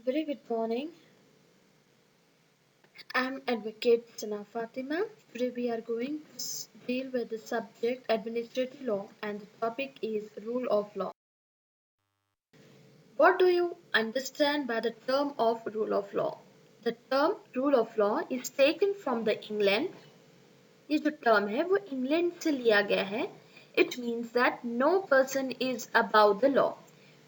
Very good morning. I'm Advocate Sana Fatima. Today we are going to deal with the subject administrative law and the topic is rule of law. What do you understand by the term of rule of law? The term rule of law is taken from the England. ये जो term है वो England से लिया गया है. It means that no person is above the law.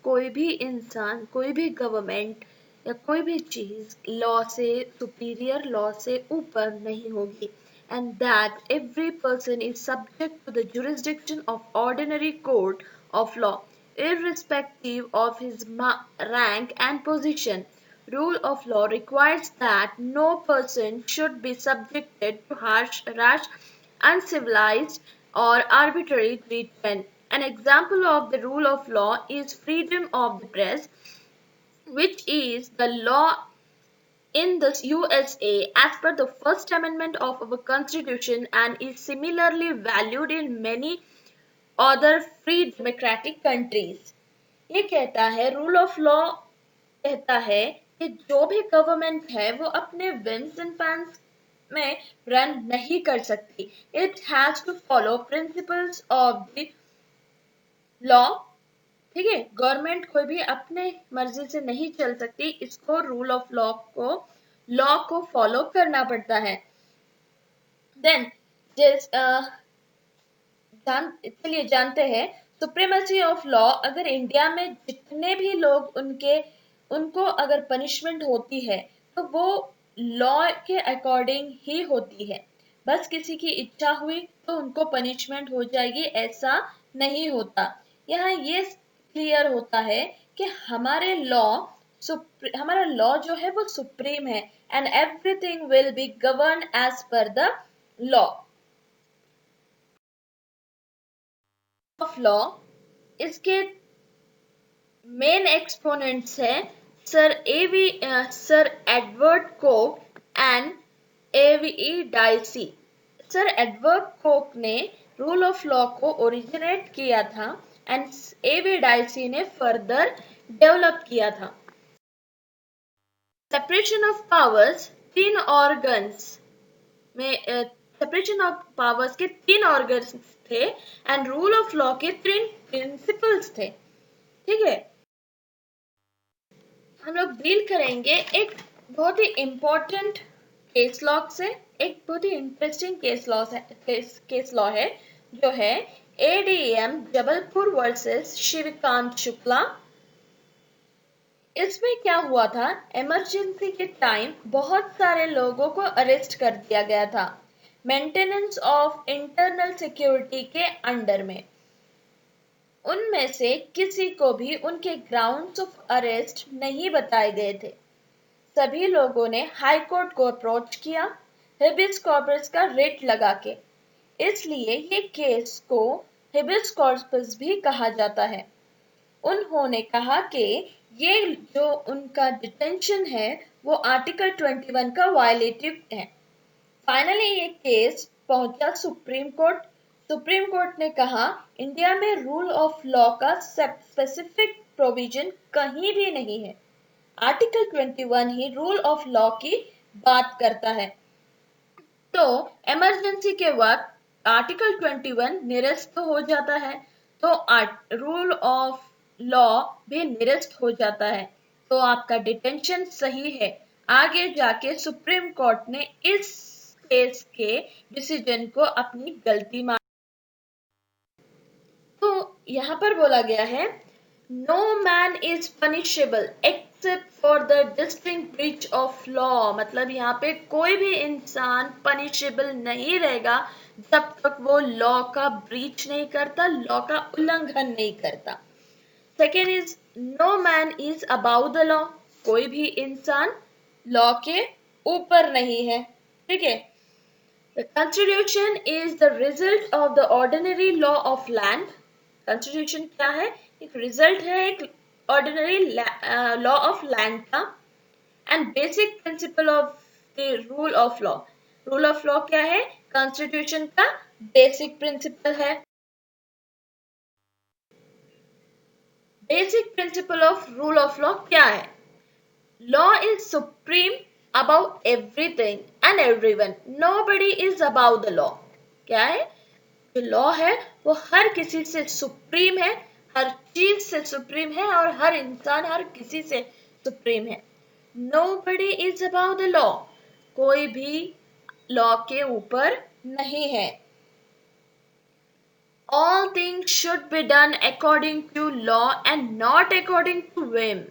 कोई भी इंसान, कोई भी गवर्नमेंट या कोई भी चीज लॉ से सुपीरियर, लॉ से ऊपर नहीं होगी. And that every person is subject to the jurisdiction of ordinary court of law, irrespective of his rank and position. Rule of law requires that no person should be subjected to harsh, rash, uncivilized, or arbitrary treatment. An example of the rule of law is freedom of the press, which is the law in the USA as per the First Amendment of our Constitution and is similarly valued in many other free democratic countries. ये कहता है rule of law कहता है कि जो भी government है वो अपने विम्स एंड फैंस में रन नहीं कर सकती. It has to follow principles of the law. ठीक है, गवर्नमेंट कोई भी अपने मर्जी से नहीं चल सकती. इसको रूल ऑफ लॉ को फॉलो करना पड़ता है. देन जिस चलिए जानते हैं सुप्रीमेसी ऑफ लॉ. अगर इंडिया में जितने भी लोग उनको अगर पनिशमेंट होती है तो वो लॉ के अकॉर्डिंग ही होती है. बस किसी की इच्छा हुई तो उनको पनिशमेंट हो जाएगी, ऐसा नहीं होता. यहाँ ये क्लियर होता है कि हमारा लॉ जो है वो सुप्रीम है and everything will be govern as per the law of law. इसके मेन एक्सपोनेंट्स हैं sir Edward Coke and A V Dicey. Sir Edward Coke ने रूल ऑफ लॉ को ओरिजिनेट किया था एंड एवी डाइसी ने फर्दर डेवलप किया था. Separation of powers तीन ऑर्गन्स में सेपरेशन ऑफ पावर्स के तीन ऑर्गन्स थे एंड रूल ऑफ लॉ के तीन प्रिंसिपल्स थे. ठीक है, हम लोग डील करेंगे एक बहुत ही इंपॉर्टेंट केस लॉ से. एक बहुत ही इंटरेस्टिंग केस लॉ है जो है एडीएम जबलपुर वर्सेस शिवकांत शुक्ला. इसमें क्या हुआ था, इमरजेंसी के टाइम बहुत सारे लोगों को अरेस्ट कर दिया गया था मेंटेनेंस ऑफ इंटरनल सिक्योरिटी के अंडर में. उनमें से किसी को भी उनके ग्राउंड्स ऑफ अरेस्ट नहीं बताए गए थे. सभी लोगों ने हाई कोर्ट को अप्रोच किया हेबियस कॉर्पस का रेट लगा के. इसलिए ये केस को हेबियस कॉर्पस भी कहा जाता है. उन्होंने कहा कि ये जो उनका डिटेंशन है वो आर्टिकल 21 का वायलेटिव है. फाइनली ये केस पहुंचा सुप्रीम कोर्ट. सुप्रीम कोर्ट ने कहा इंडिया में रूल ऑफ लॉ का स्पेसिफिक प्रोविजन कहीं भी नहीं है. Article 21 he rule of law की बात करता है. तो इमरजेंसी के वक्त आर्टिकल 21 निरस्त हो जाता है तो रूल ऑफ लॉ भी निरस्त हो जाता है. तो आपका डिटेंशन सही है. आगे जाके सुप्रीम कोर्ट ने इस केस के डिसीजन को अपनी गलती मान. तो यहाँ पर बोला गया है no man is punishable except for the distinct breach of law. मतलब यहाँ पे कोई भी इंसान पनिशेबल नहीं रहेगा जब तक वो लॉ का ब्रीच नहीं करता, लॉ का उल्लंघन नहीं करता. Second is no man is above the law. कोई भी इंसान लॉ के ऊपर नहीं है. ठीक है. The Constitution is the result of the ordinary law of land. Constitution क्या है? एक result है एक ordinary law of land का and basic principle of the rule of law. Rule of law क्या है? Constitution का basic principle है. Basic principle of rule of law क्या है? Law is supreme above everything and everyone. Nobody is above the law. क्या है? जो law है वो हर किसी से सुप्रीम है, हर चीज से सुप्रीम है और हर इंसान हर किसी से सुप्रीम है. Nobody is above the law. कोई भी लॉ के ऊपर नहीं है. All things should be done according to law and not according to whim.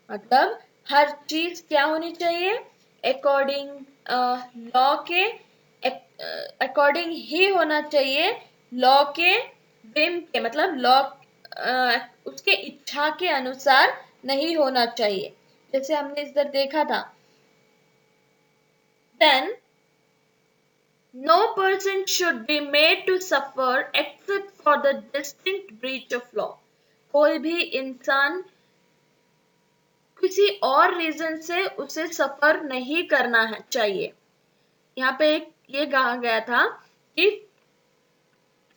मतलब हर चीज क्या होनी चाहिए? अकॉर्डिंग लॉ के अकॉर्डिंग ही होना चाहिए. लॉ के whim के मतलब लॉ उसके इच्छा के अनुसार नहीं होना चाहिए. जैसे हमने इधर देखा था. Then no person should be made to suffer except for the distinct breach of law. कोई भी इंसान किसी और रीजन से उसे सफर नहीं करना है चाहिए. यहाँ पे एक ये कहा गया था कि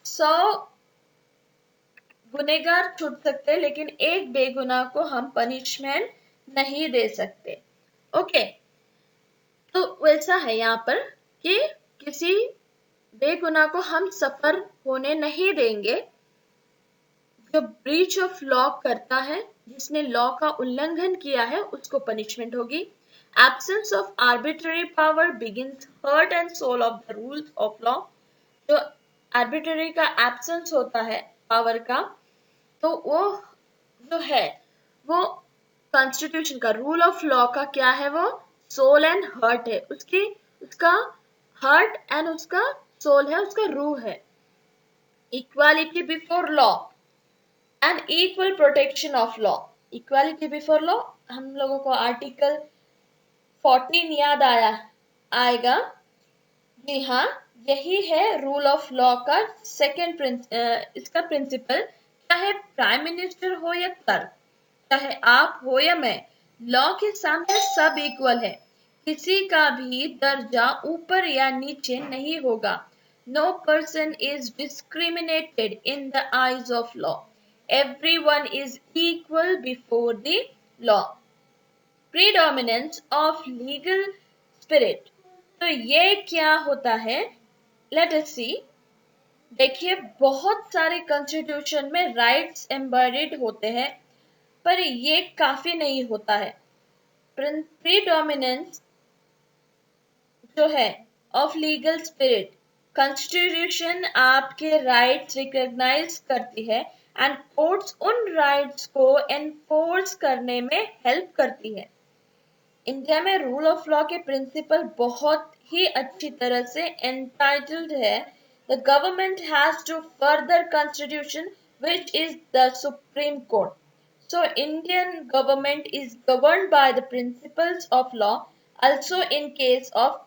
100 गुनहगार छूट सकते लेकिन एक बेगुनाह को हम पनिशमेंट नहीं दे सकते. ओके, तो वैसा है यहाँ पर कि किसी बेगुनाह को हम सफर होने नहीं देंगे. जो ब्रीच ऑफ लॉ करता है, जिसने लॉ का उल्लंघन किया है, उसको पनिशमेंट होगी. Absence of arbitrary power begins heart and soul of the rules of law. जो आर्बिट्ररी का एब्सेंस होता है पावर का, तो वो जो है वो कॉन्स्टिट्यूशन का रूल ऑफ लॉ का क्या है? वो सोल एंड हर्ट है. उसका हर्ट एंड उसका सोल है, उसका रूह है. Equality before law and equal protection of law. Equality before law, हम लोगों को आर्टिकल 14 याद आएगा. जी हाँ, यही है रूल ऑफ लॉ का सेकेंड इसका प्रिंसिपल. चाहे प्राइम मिनिस्टर हो या क्लर्क, चाहे आप हो या मैं, लॉ के सामने सब इक्वल है. किसी का भी दर्जा ऊपर या नीचे नहीं होगा. No person is discriminated in the eyes of law. Everyone is equal before the law. Predominance of legal spirit. तो ये क्या होता है? Let us see. देखिए, बहुत सारे कॉन्स्टिट्यूशन में राइट्स एम्बेडेड होते हैं, पर ये काफी नहीं होता है. प्रीडोमिनेंस जो है ऑफ लीगल स्पिरिट, कॉन्स्टिट्यूशन आपके राइट्स रिकॉग्नाइज करती है एंड कोर्ट्स उन राइट्स को एनफोर्स करने में हेल्प करती है. इंडिया में रूल ऑफ लॉ के प्रिंसिपल बहुत ही अच्छी तरह से एंटाइटल्ड है. The government has to further constitution which is the supreme court. So Indian government is governed by the principles of law. Also in case of,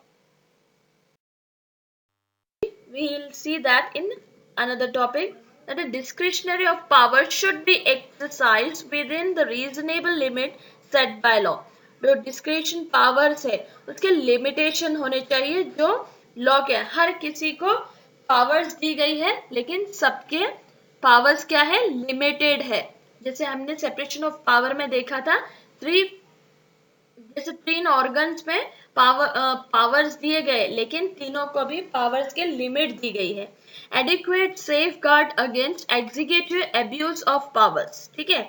we will see that in another topic, that a discretionary of power should be exercised within the reasonable limit set by law. जो discretion powers है उसके limitation होने चाहिए जो law के. हर किसी को powers दी गई है लेकिन सबके पावर्स क्या है? लिमिटेड है. जैसे हमने सेपरेशन ऑफ पावर में देखा था, जैसे 3 ऑर्गन्स में पावर्स दिए गए लेकिन तीनों को भी पावर्स के लिमिट दी गई है. Adequate safeguard against executive abuse of powers. ठीक है.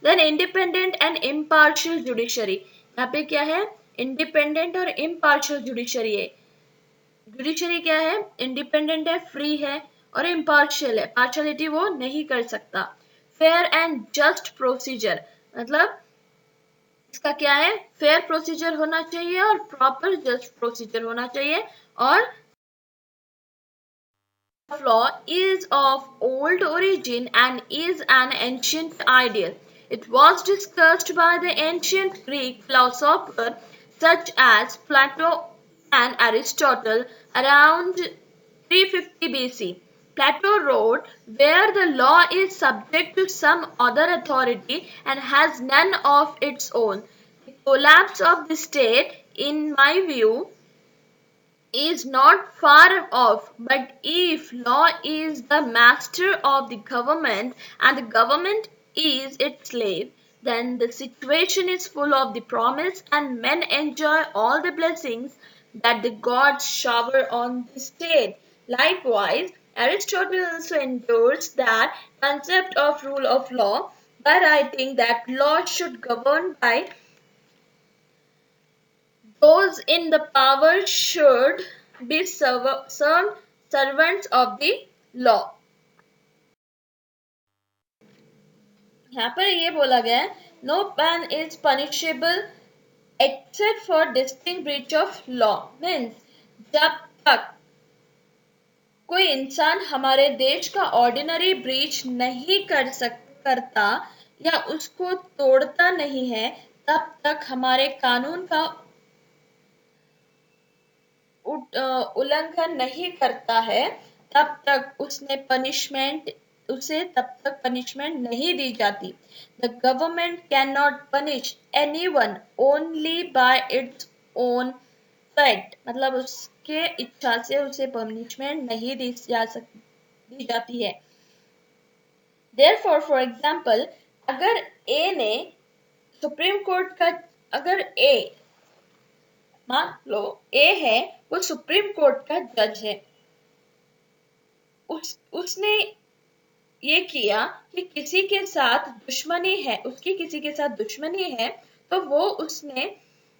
Then independent and impartial judiciary. यहाँ पे क्या है? इंडिपेंडेंट और इम्पार्शियल जुडिशरी है. जुडिशरी क्या है? इंडिपेंडेंट है, फ्री है, और इम्पार्शियल है, पार्शियलिटी वो नहीं कर सकता. फेयर एंड जस्ट प्रोसीजर, मतलब इसका क्या है? फेयर प्रोसीजर होना चाहिए और प्रॉपर जस्ट प्रोसीजर होना चाहिए. और law is of old origin and is an ancient ideal. It was discussed by the ancient Greek philosophers such as Plato and Aristotle around 350 BC. Plato wrote, where the law is subject to some other authority and has none of its own, the collapse of the state, in my view, is not far off. But if law is the master of the government and the government is its slave, then the situation is full of the promise and men enjoy all the blessings that the gods shower on the state. Likewise, Aristotle also endorsed that concept of rule of law by writing that law should govern by those in the power should be servants of the law. यहाँ पर ये बोला गया है no pan is punishable except for distinct breach of law means जब तक कोई इंसान हमारे देश का ऑर्डिनरी ब्रीच नहीं करता या उसको तोड़ता नहीं है तब तक हमारे कानून का उल्लंघन नहीं करता है उसे तब तक पनिशमेंट नहीं दी जाती. The government can not punish anyone only by its own fact मतलब उसके इच्छा से उसे पनिशमेंट नहीं दी जाती है. Therefore, for example, अगर ए ने सुप्रीम कोर्ट का अगर ए मान लो ए है वो सुप्रीम कोर्ट का जज है उसने ये किया कि किसी के साथ दुश्मनी है उसकी किसी के साथ दुश्मनी है तो वो उसने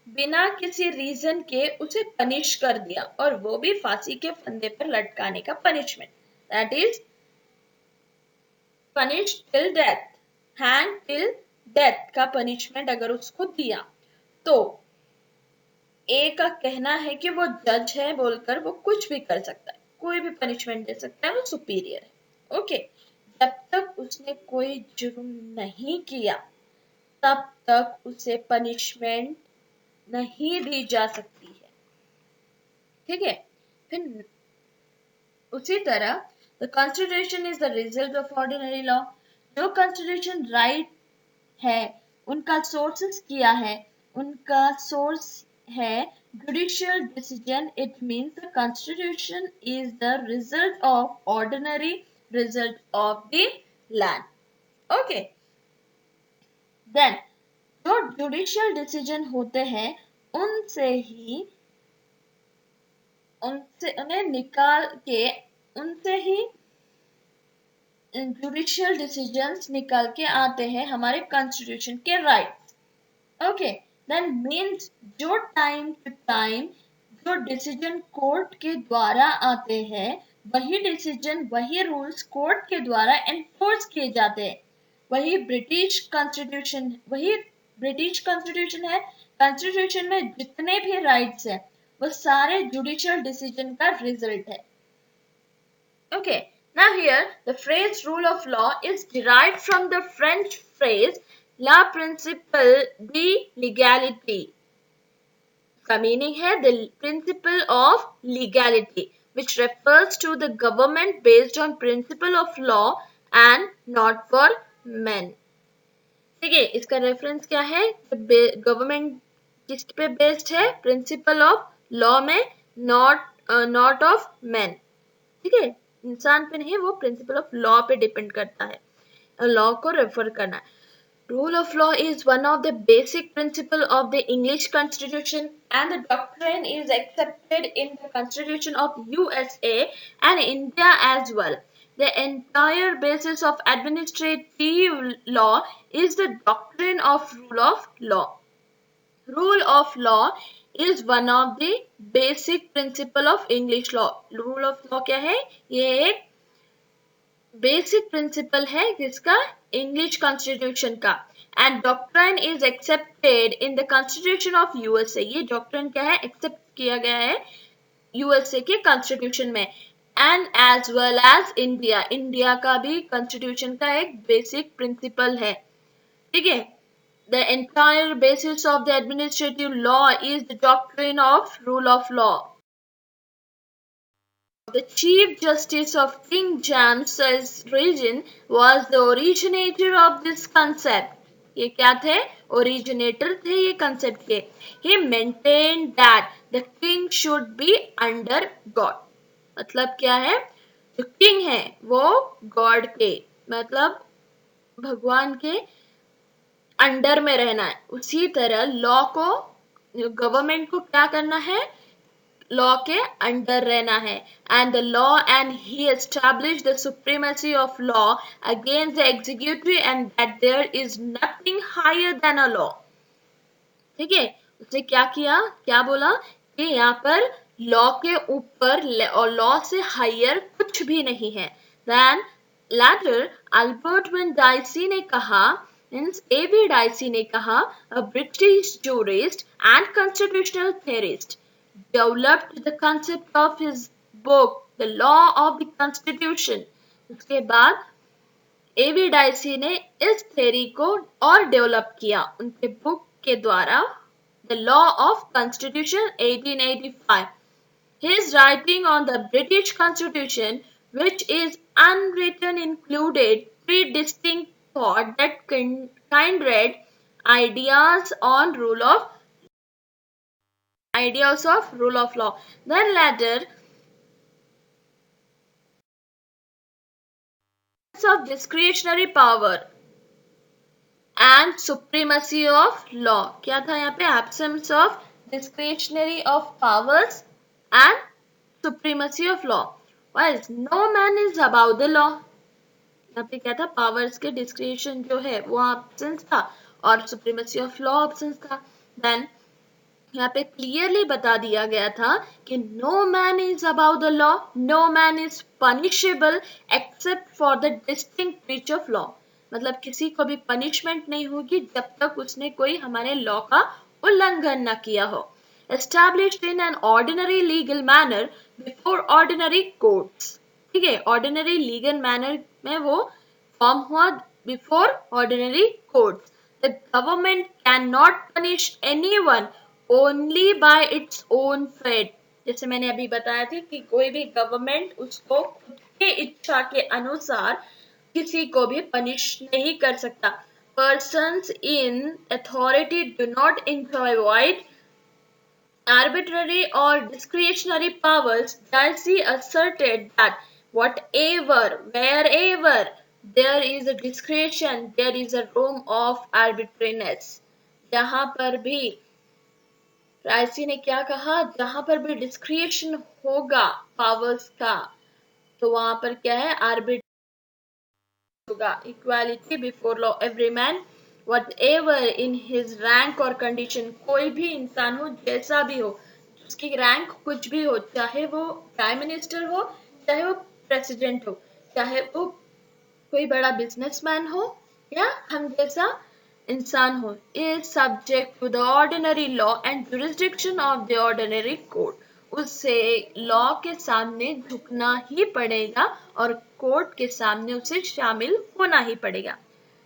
बिना किसी रीजन के उसे पनिश कर दिया और वो भी फांसी के फंदे पर लटकाने का punishment that is punish till death hang till death का पनिशमेंट अगर उसको दिया तो ए का कहना है कि वो जज है बोलकर वो कुछ भी कर सकता है कोई भी पनिशमेंट दे सकता है वो सुपीरियर है ओके जब तक उसने कोई जुर्म नहीं किया तब तक उसे पनिशमेंट नहीं दी जा सकती है ठीक है फिर उसी तरह the constitution is the result of ordinary law जो कॉन्स्टिट्यूशन राइट है उनका सोर्सेस किया है उनका सोर्स है judicial decision it means the constitution is the result of ordinary result of the land okay then जो judicial decision होते हैं उनसे उन्हें निकाल के उनसे ही जुडिशियल डिसीजंस निकाल के आते हैं हमारे कॉन्स्टिट्यूशन के राइट्स ओके देन मीन्स जो टाइम टू टाइम जो डिसीजन कोर्ट के द्वारा आते हैं वही डिसीजन वही रूल्स कोर्ट के द्वारा एनफोर्स किए जाते हैं वही ब्रिटिश कॉन्स्टिट्यूशन है कॉन्स्टिट्यूशन में जितने भी राइट्स हैं वो सारे जुडिशियल डिसीजन का रिजल्ट है okay now here the phrase rule of law is derived from the French phrase la principle de légalité का मीनिंग है the principle of legality which refers to the government based on principle of law and not for men ठीक है इसका reference क्या है government किस पे based है प्रिंसिपल ऑफ लॉ में नॉट ऑफ मैन ठीक है इंसान पे नहीं वो प्रिंसिपल ऑफ लॉ पे डिपेंड करता है लॉ को रेफर करना है Rule of law is one of the basic principles of the English Constitution and the doctrine is accepted in the Constitution of USA and India as well. The entire basis of administrative law is the doctrine of rule of law. Rule of law is one of the basic principle of English law. Rule of law क्या है ये एक basic principle है किसका English constitution का and doctrine is accepted in the constitution of USA ये doctrine क्या है एक्सेप्ट किया गया है यूएसए के कॉन्स्टिट्यूशन में and as well as India का भी कॉन्स्टिट्यूशन का एक बेसिक प्रिंसिपल है ठीक है the entire basis of the administrative law is the doctrine of rule of law The Chief Justice of King James's region was the originator of this concept. ये क्या थे? Originator थे ये concept के. He maintained that the king should be under God. मतलब क्या है? जो king है वो God के मतलब भगवान के अंडर में रहना है, उसी तरह लॉ को, गवर्नमेंट को क्या करना है, लॉ के अंडर रहना है. And the law and he establish the supremacy of law against the executive and that there is nothing higher than a law. ठीक है, उसने क्या किया, क्या बोला कि यहाँ पर लॉ के ऊपर और लॉ से हायर कुछ भी नहीं है. Then later Albert Venn Dicey ने कहा, मीन्स एवी डाइसी ने कहा, a British jurist and constitutional theorist developed the concept of his book the law of the constitution. उसके बाद एवी डाइसी ने इस थ्योरी को और डेवलप किया उनके बुक के द्वारा, the law of constitution 1885. His writing on the British Constitution, which is unwritten, included three distinct thought that kindred ideas on ideas of rule of law. Then later of discretionary power and supremacy of law. क्या था यहाँ पे, absence of discretionary of powers and supremacy of law. Whilst no man is above the law. यहाँ पे क्या था, powers के discretion जो है वो absence था और supremacy of law absence था. Then यहाँ पे क्लियरली बता दिया गया था कि no man is above the law, no man is punishable except for the distinct breach of law. मतलब किसी को भी पनिशमेंट नहीं होगी जब तक उसने कोई हमारे लॉ का उल्लंघन न किया हो. Established in an ordinary legal manner before ordinary courts. ठीक है, ऑर्डिनरी लीगल मैनर में वो फॉर्म हुआ before ordinary courts. The government can not punish anyone only by its own fate. जैसे मैंने अभी बताया थी कि कोई भी गवर्नमेंट उसको खुद के इच्छा के अनुसार किसी को भी पनिश नहीं कर सकता. Persons in authority do not enjoy wide arbitrary or discretionary powers. Darcy asserted that whatever, wherever there is a discretion, there is a room of arbitrariness. जहां पर भी, रायसी ने क्या कहा, जहां पर भी डिस्क्रिएशन होगा पावर्स का तो वहां पर क्या है, आर्बिट्रेशन होगा. Equality before law, every man what ever in his rank और कंडीशन. कोई भी इंसान हो, जैसा भी हो, उसकी रैंक कुछ भी हो, चाहे वो प्राइम मिनिस्टर हो, चाहे वो प्रेसिडेंट हो, चाहे वो कोई बड़ा बिजनेसमैन हो या हम जैसा इंसान हो, is subject to the ordinary law and jurisdiction of the ordinary court. उसे लॉ के सामने झुकना ही पड़ेगा और कोर्ट के सामने उसे शामिल होना ही पड़ेगा.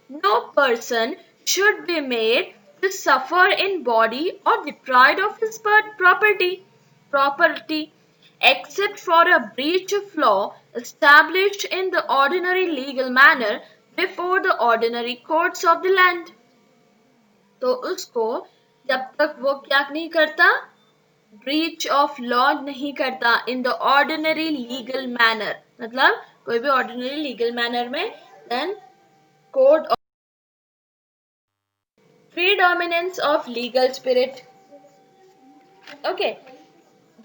No person should be made to suffer in body or deprived of his property except for a breach of law established in the ordinary legal manner before the ordinary courts of the land. तो उसको जब तक वो क्या नहीं करता, breach of law नहीं करता in the ordinary legal manner, मतलब कोई भी ऑर्डिनरी लीगल मैनर में, then code of predominance of legal spirit. Okay,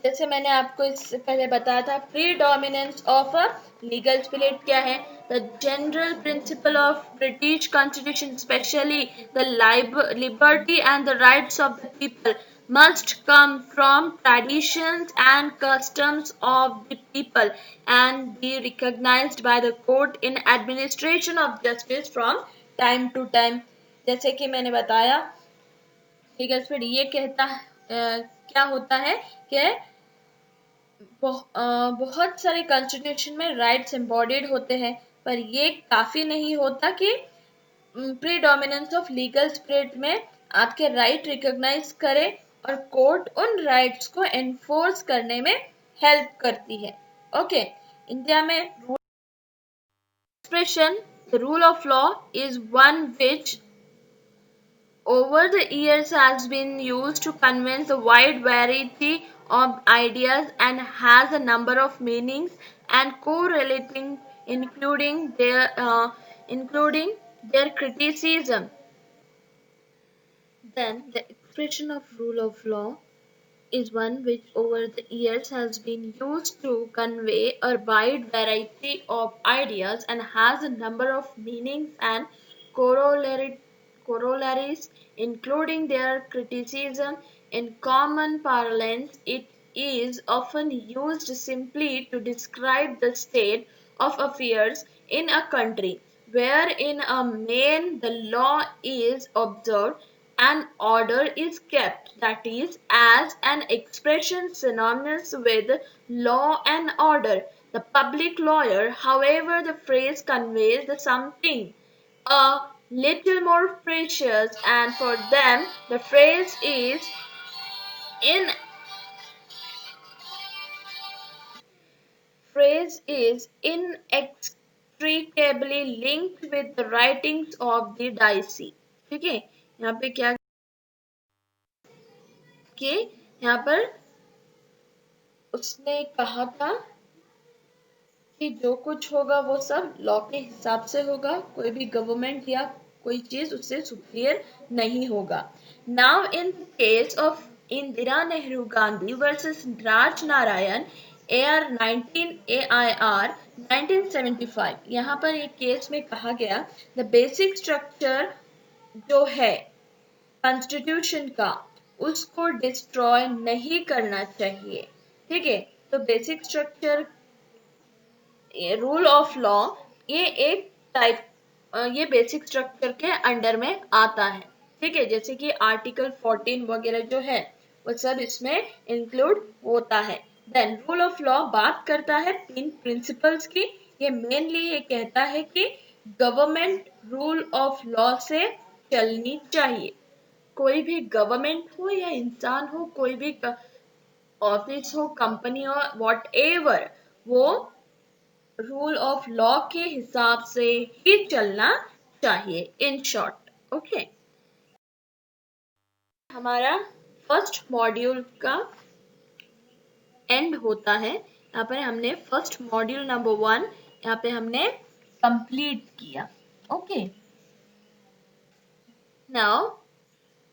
जैसे मैंने आपको इससे पहले बताया था, predominance of a legal spirit क्या है, the general principle of British constitution specially the liberty and the rights of the people must come from traditions and customs of the people and be recognized by the court in administration of justice from time to time. जैसे कि मैंने बताया, legal spirit ये कहता है क्या होता है कि बहुत सारे कॉन्स्टिट्यूशन में राइट्स एम्बॉडीड होते हैं, पर ये काफी नहीं होता कि प्रीडोमिनेंस ऑफ लीगल स्पिरिट में आपके राइट रिकॉग्नाइज करे और कोर्ट उन राइट्स को एनफोर्स करने में हेल्प करती है. ओके, इंडिया में expression the rule of law is one which over the years has been used to convey a wide variety of ideas and has a number of meanings and correlating, including their criticism. Then the expression of rule of law is one which over the years has been used to convey a wide variety of ideas and has a number of meanings and corollaries, including their criticism. In common parlance, it is often used simply to describe the state of affairs in a country, where in a main the law is observed and order is kept, that is, as an expression synonymous with law and order. The public lawyer, however, the phrase conveys the something a little more precious, and for them the in phrase is inextricably linked with the writings of the Daisy. ठीक है, यहाँ पे क्या कि यहाँ पर उसने कहा था कि जो कुछ होगा वो सब लॉ के हिसाब से होगा, कोई भी गवर्नमेंट या कोई चीज उससे सुपीरियर नहीं होगा. Now in case of Indira Nehru Gandhi versus Raj Narayan AR 19 AIR 1975, यहाँ पर एक केस में कहा गया द बेसिक स्ट्रक्चर जो है कॉन्स्टिट्यूशन का उसको डिस्ट्रॉय नहीं करना चाहिए. ठीक है, तो basic structure rule of law ये एक टाइप ये बेसिक स्ट्रक्चर के अंडर में आता है. ठीक है, जैसे कि आर्टिकल 14 वगैरह जो है वो सब इसमें इंक्लूड होता है. देन रूल ऑफ लॉ बात करता है तीन प्रिंसिपल्स की. ये मेनली ये कहता है कि गवर्नमेंट रूल ऑफ लॉ से चलनी चाहिए. कोई भी गवर्नमेंट हो या इंसान हो, कोई भी ऑफिस हो, कंपनी हो, वॉट एवर, वो रूल ऑफ लॉ के हिसाब से ही चलना चाहिए. इन शॉर्ट, ओके, हमारा फर्स्ट मॉड्यूल का एंड होता है. यहाँ पर हमने फर्स्ट मॉड्यूल नंबर 1 यहाँ पे हमने कंप्लीट किया. ओके, नाउ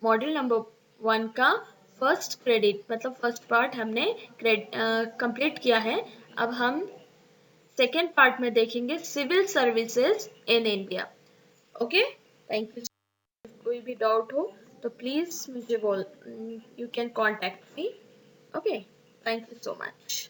मॉड्यूल नंबर 1 का फर्स्ट क्रेडिट मतलब फर्स्ट पार्ट हमने कंप्लीट किया है. अब हम सेकेंड पार्ट में देखेंगे civil services in India. Okay, thank you. कोई भी डाउट हो तो प्लीज मुझे बोल, you can contact me. Okay, thank you so much.